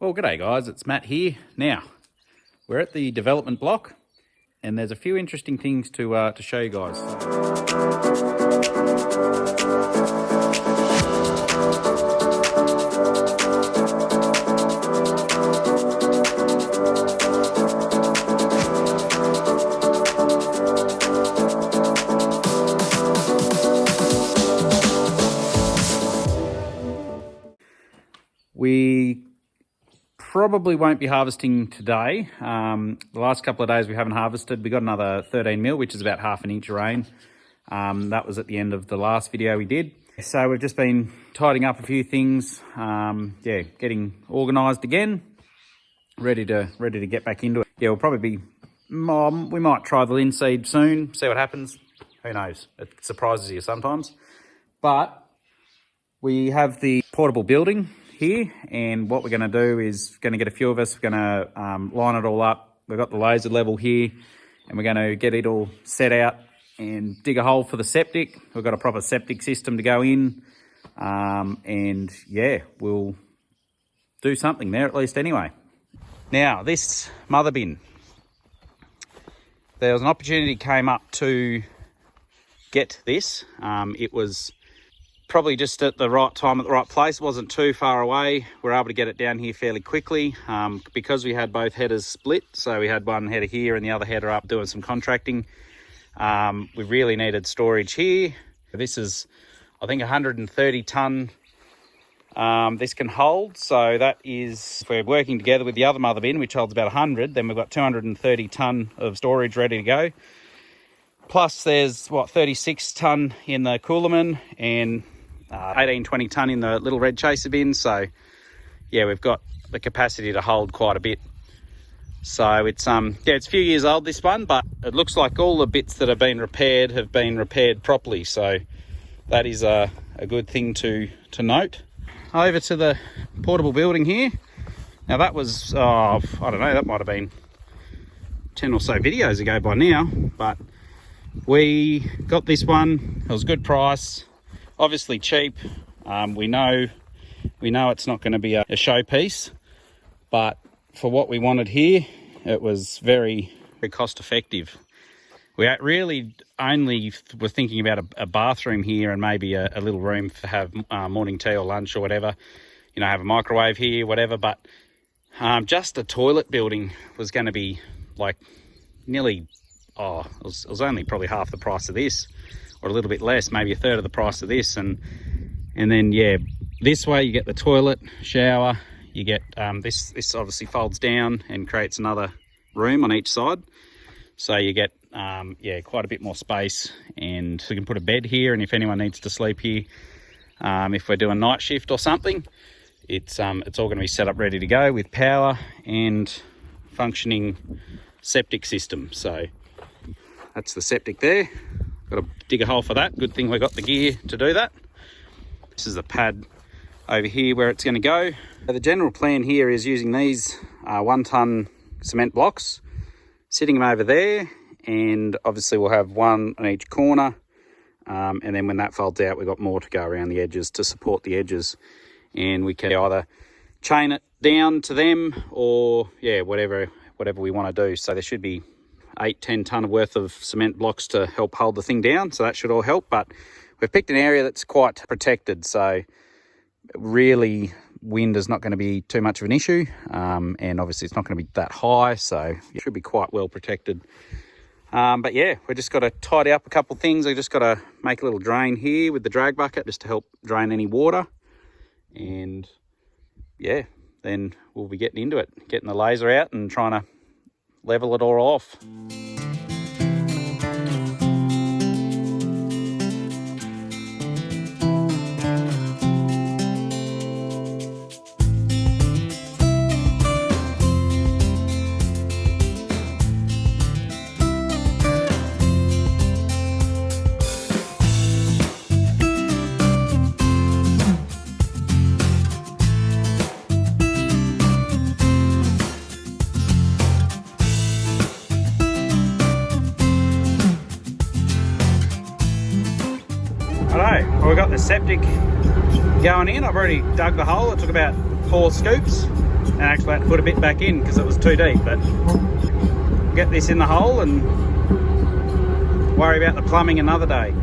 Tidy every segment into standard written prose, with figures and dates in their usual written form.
Well, g'day guys, it's Matt here. Now, we're at the development block and there's a few interesting things to show you guys. We probably won't be harvesting today. The last couple of days we haven't harvested. We got another 13 mil, which is about half an inch of rain. That was at the end of the last video we did. So we've just been tidying up a few things. Yeah, getting organised again. Ready to get back into it. Yeah, we'll probably be. We might try the linseed soon. See what happens. Who knows? It surprises you sometimes. But we have the portable building here, and what we're going to do is going to get a few of us, we're going to line it all up. We've got the laser level here and we're going to get it all set out and dig a hole for the septic. We've got a proper septic system to go in, and yeah, we'll do something there at least anyway. Now this mother bin, there was an opportunity came up to get this. It was probably just at the right time at the right place. It wasn't too far away. We're able to get it down here fairly quickly because we had both headers split. So we had one header here and the other header up doing some contracting. We really needed storage here. This is, I think, 130 tonne this can hold. So that is, if we're working together with the other mother bin, which holds about 100, then we've got 230 tonne of storage ready to go. Plus there's, 36 tonne in the Coolerman and 18-20 tonne in the little red chaser bin. So yeah, we've got the capacity to hold quite a bit. So it's yeah, it's a few years old, this one, but it looks like all the bits that have been repaired properly. So that is a good thing to note. Over to the portable building here. Now that was, I don't know, that might have been 10 or so videos ago by now, but we got this one. It was a good price, obviously cheap. We know it's not going to be a showpiece, but for what we wanted here, it was very, very cost effective. We really only were thinking about a bathroom here and maybe a little room to have morning tea or lunch or whatever, you know, have a microwave here, whatever. But just a toilet building was going to be like nearly, it was only probably half the price of this, or a little bit less, maybe a third of the price of this. And then yeah, this way you get the toilet, shower, you get this obviously folds down and creates another room on each side, so you get yeah, quite a bit more space. And we can put a bed here, and if anyone needs to sleep here, if we're doing night shift or something, it's all going to be set up ready to go with power and functioning septic system. So that's the septic there. Got to dig a hole for that. Good thing we got the gear to do that. This is the pad over here where it's going to go. So the general plan here is using these 1 tonne cement blocks, sitting them over there, and obviously we'll have one on each corner, and then when that folds out, we've got more to go around the edges to support the edges, and we can either chain it down to them or yeah, whatever we want to do. So there should be 8-10 tonne worth of cement blocks to help hold the thing down, so that should all help. But we've picked an area that's quite protected, so really wind is not going to be too much of an issue, and obviously it's not going to be that high, so it should be quite well protected. But yeah, we just got to tidy up a couple of things. I just got to make a little drain here with the drag bucket just to help drain any water, and yeah, then we'll be getting into it, getting the laser out and trying to level it all off. Well, we've got the septic going in. I've already dug the hole. It took about 4 scoops. and actually had to put a bit back in because it was too deep. But get this in the hole and worry about the plumbing another day.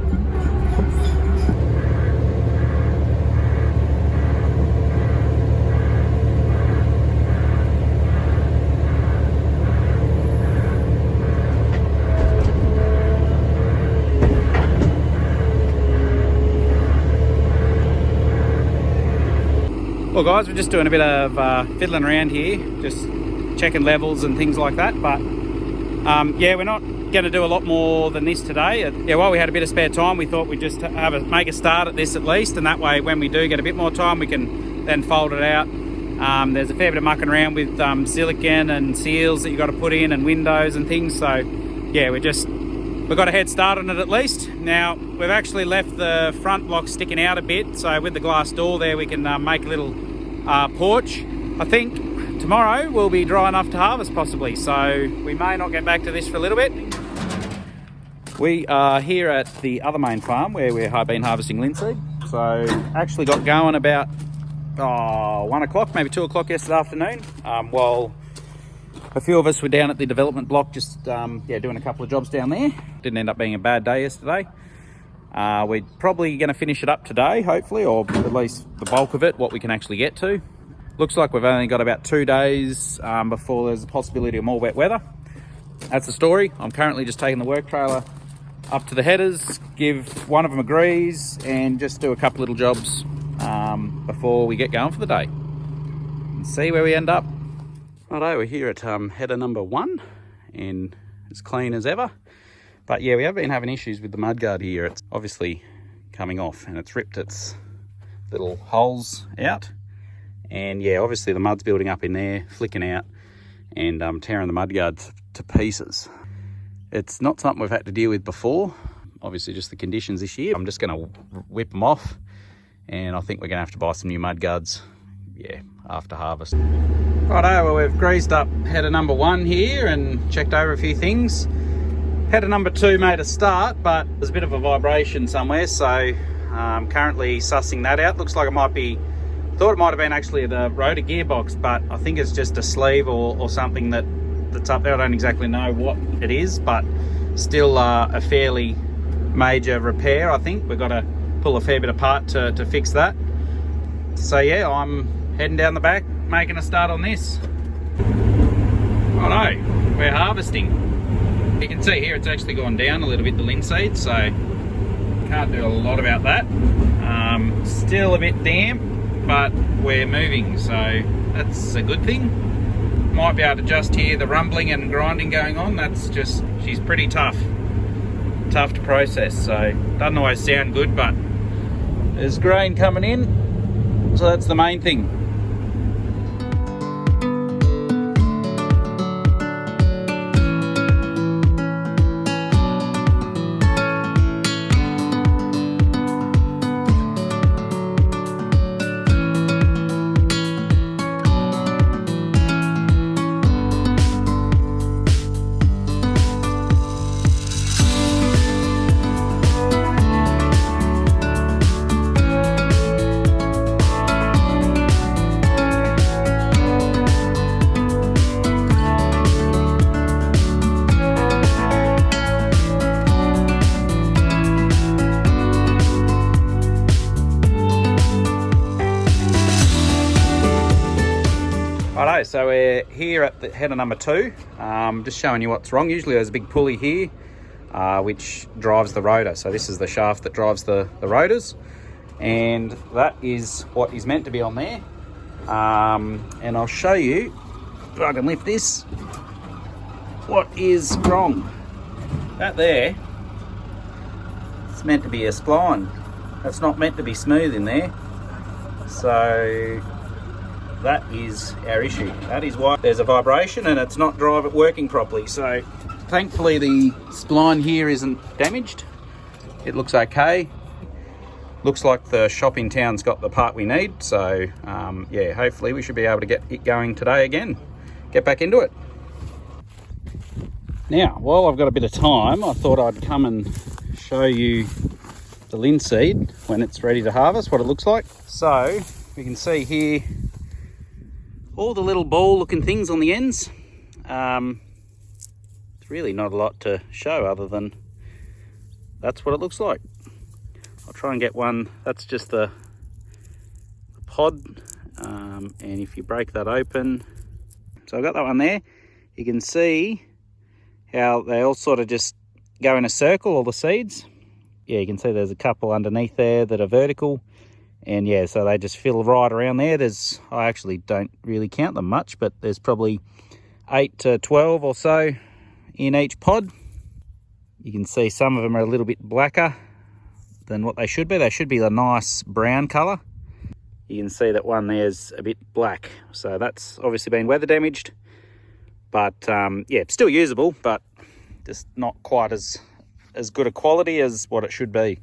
Well guys, we're just doing a bit of fiddling around here, just checking levels and things like that, but yeah, we're not going to do a lot more than this today. Yeah, while we had a bit of spare time, we thought we'd just make a start at this at least, and that way when we do get a bit more time we can then fold it out. There's a fair bit of mucking around with silicone and seals that you've got to put in and windows and things, so yeah, we've got a head start on it at least. Now, we've actually left the front block sticking out a bit, so with the glass door there we can make a little porch. I think tomorrow will be dry enough to harvest possibly, so we may not get back to this for a little bit. We are here at the other main farm where we've been harvesting linseed. So actually got going about 1 o'clock, maybe 2 o'clock yesterday afternoon, while a few of us were down at the development block just yeah, doing a couple of jobs down there. Didn't end up being a bad day yesterday. We're probably going to finish it up today, hopefully, or at least the bulk of it, what we can actually get to. Looks like we've only got about 2 days before there's a possibility of more wet weather. That's the story. I'm currently just taking the work trailer up to the headers, give one of them a grease, and just do a couple little jobs before we get going for the day. And see where we end up. Righto, we're here at header number 1, and as clean as ever. But yeah, we have been having issues with the mudguard here. It's obviously coming off and it's ripped its little holes out. And yeah, obviously the mud's building up in there, flicking out and tearing the mudguard to pieces. It's not something we've had to deal with before. Obviously just the conditions this year. I'm just going to whip them off, and I think we're going to have to buy some new mudguards, yeah, after harvest. Righto, well, we've greased up header number 1 here and checked over a few things. Header number 2 made a start, but there's a bit of a vibration somewhere, so currently sussing that out. Looks like it might be, thought it might have been actually the rotor gearbox, but I think it's just a sleeve or something that's up there. I don't exactly know what it is, but still a fairly major repair, I think. We've got to pull a fair bit apart to fix that. So yeah, I'm heading down the back, making a start on this. Righto, we're harvesting. You can see here it's actually gone down a little bit, the linseed, so can't do a lot about that. Still a bit damp, but we're moving, so that's a good thing. Might be able to just hear the rumbling and grinding going on. That's just, she's pretty tough to process, so doesn't always sound good, but there's grain coming in, so that's the main thing. Righto, so we're here at the header number 2, just showing you what's wrong. Usually there's a big pulley here which drives the rotor, so this is the shaft that drives the rotors, and that is what is meant to be on there. And I'll show you, if I can lift this, what is wrong. That there, it's meant to be a spline. That's not meant to be smooth in there, so that is our issue. That is why there's a vibration and it's not working properly. So thankfully the spline here isn't damaged. It looks okay. Looks like the shop in town's got the part we need. So yeah, hopefully we should be able to get it going today again. Get back into it. Now, while I've got a bit of time, I thought I'd come and show you the linseed when it's ready to harvest, what it looks like. So you can see here, all the little ball looking things on the ends. It's really not a lot to show other than that's what it looks like. I'll try and get one. That's just the pod, and if you break that open, so I've got that one there. You can see how they all sort of just go in a circle, all the seeds. Yeah, you can see there's a couple underneath there that are vertical, and yeah, so they just fill right around there. I actually don't really count them much, but there's probably 8 to 12 or so in each pod. You can see some of them are a little bit blacker than what they should be. They should be a nice brown colour. You can see that one there's a bit black, so that's obviously been weather damaged, but yeah, still usable, but just not quite as good a quality as what it should be.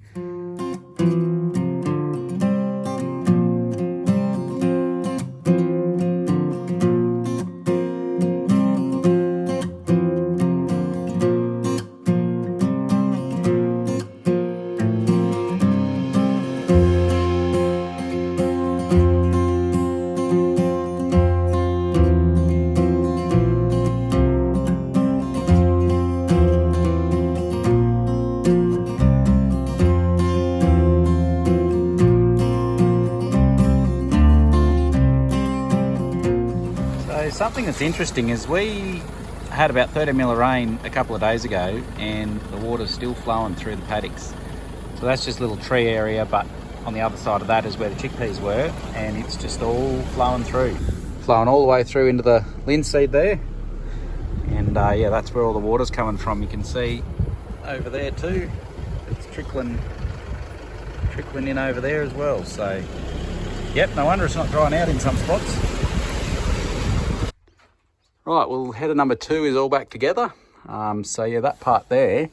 Something that's interesting is we had about 30 mil of rain a couple of days ago and the water's still flowing through the paddocks. So that's just a little tree area, but on the other side of that is where the chickpeas were, and it's just all flowing through. Flowing all the way through into the linseed there. And yeah, that's where all the water's coming from. You can see over there too. It's trickling in over there as well. So, yep, no wonder it's not drying out in some spots. Right, well, header number 2 is all back together. So yeah, that part there, it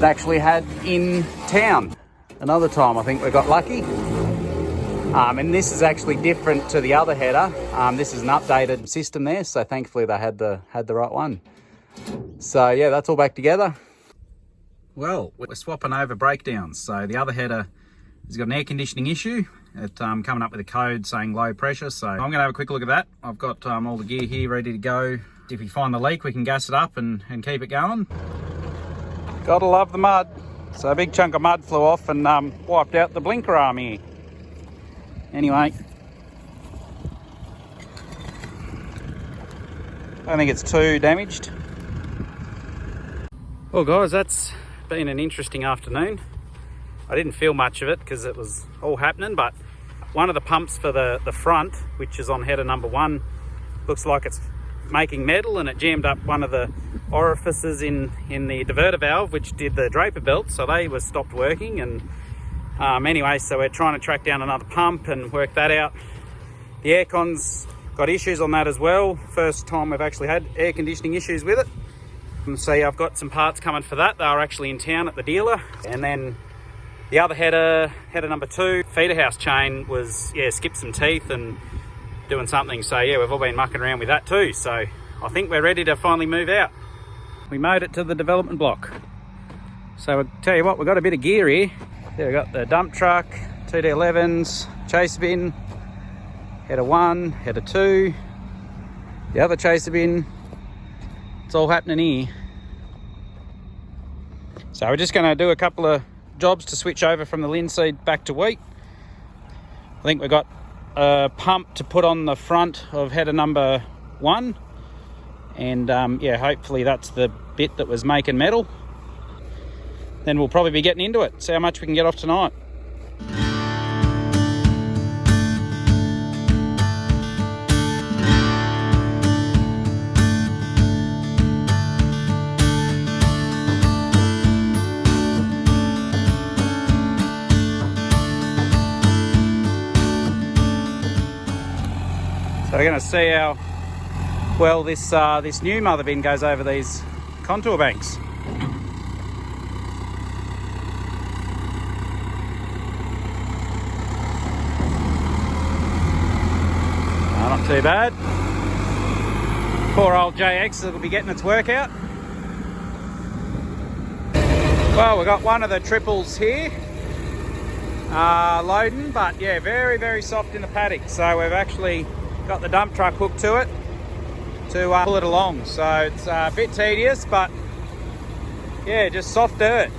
actually had in town another time. I think we got lucky. And this is actually different to the other header. This is an updated system there, so thankfully they had the right one. So yeah, that's all back together. Well, we're swapping over breakdowns. So the other header has got an air conditioning issue. It's coming up with a code saying low pressure, so I'm going to have a quick look at that. I've got all the gear here ready to go. If we find the leak, we can gas it up and keep it going. Gotta love the mud. So a big chunk of mud flew off and wiped out the blinker arm here. Anyway, I don't think it's too damaged. Well guys, that's been an interesting afternoon. I didn't feel much of it because it was all happening, but one of the pumps for the front, which is on header number 1, looks like it's making metal, and it jammed up one of the orifices in the diverter valve, which did the draper belt, so they were stopped working. And anyway, so we're trying to track down another pump and work that out. The aircon's got issues on that as well. First time we've actually had air conditioning issues with it. And so yeah, I've got some parts coming for that. They are actually in town at the dealer. And then the other header number 2, feeder house chain was, yeah, skipped some teeth and doing something. So yeah, we've all been mucking around with that too. So I think we're ready to finally move out. We made it to the development block. So I'll tell you what, we've got a bit of gear here. There we've got the dump truck, 2D11s, chaser bin, header 1, header 2, the other chaser bin. It's all happening here. So we're just going to do a couple of jobs to switch over from the linseed back to wheat. I think we've got a pump to put on the front of header number 1, and yeah, hopefully that's the bit that was making metal. Then we'll probably be getting into it, see how much we can get off tonight. So we're going to see how well this new mother bin goes over these contour banks. Not too bad. Poor old JX will be getting its work out. Well, we've got one of the triples here. loading, but yeah, very, very soft in the paddock. So we've actually got the dump truck hooked to it to pull it along. So it's a bit tedious, but yeah, just soft dirt.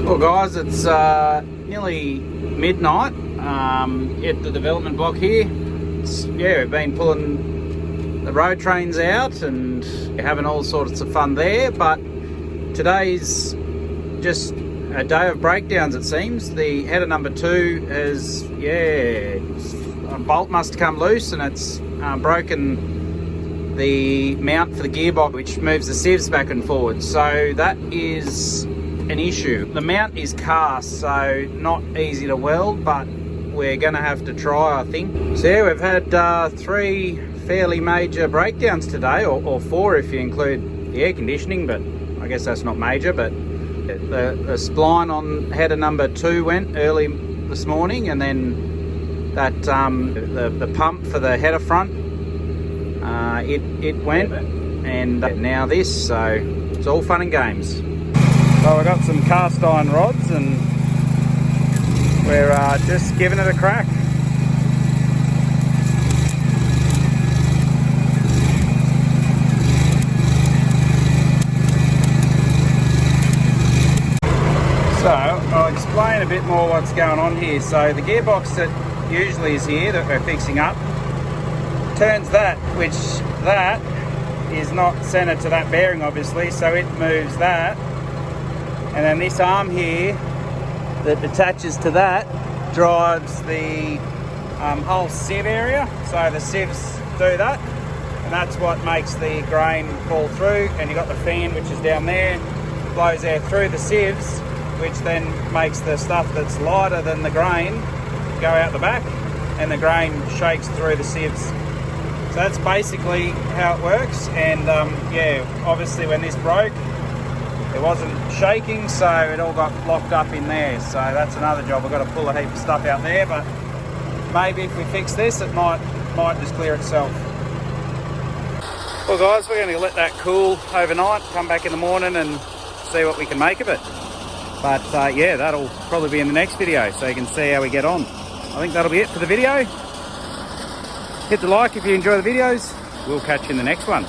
Well guys, it's nearly midnight at the development block here. We've been pulling the road trains out and having all sorts of fun there, but today's just a day of breakdowns, it seems. The header number 2 is, a bolt must have come loose and it's broken the mount for the gearbox, which moves the sieves back and forward. So that is an issue. The mount is cast, so not easy to weld, but we're gonna have to try, I think. So yeah, we've had 3 fairly major breakdowns today, or 4 if you include the air conditioning, but I guess that's not major. But the spline on header number 2 went early this morning, and then that the pump for the header front, it went, and now this, so it's all fun and games. So we've got some cast iron rods and we're just giving it a crack. So I'll explain a bit more what's going on here. So the gearbox that usually is here that we're fixing up turns that, which that is not centered to that bearing obviously, so it moves that. And then this arm here that attaches to that drives the whole sieve area. So the sieves do that, and that's what makes the grain fall through. And you've got the fan, which is down there, blows air through the sieves, which then makes the stuff that's lighter than the grain go out the back, and the grain shakes through the sieves. So that's basically how it works. And obviously when this broke, it wasn't shaking, so it all got locked up in there. So that's another job. We've got to pull a heap of stuff out there, but maybe if we fix this, it might just clear itself. Well guys, we're going to let that cool overnight, come back in the morning and see what we can make of it. But that'll probably be in the next video, so you can see how we get on. I think that'll be it for the video. Hit the like if you enjoy the videos. We'll catch you in the next one.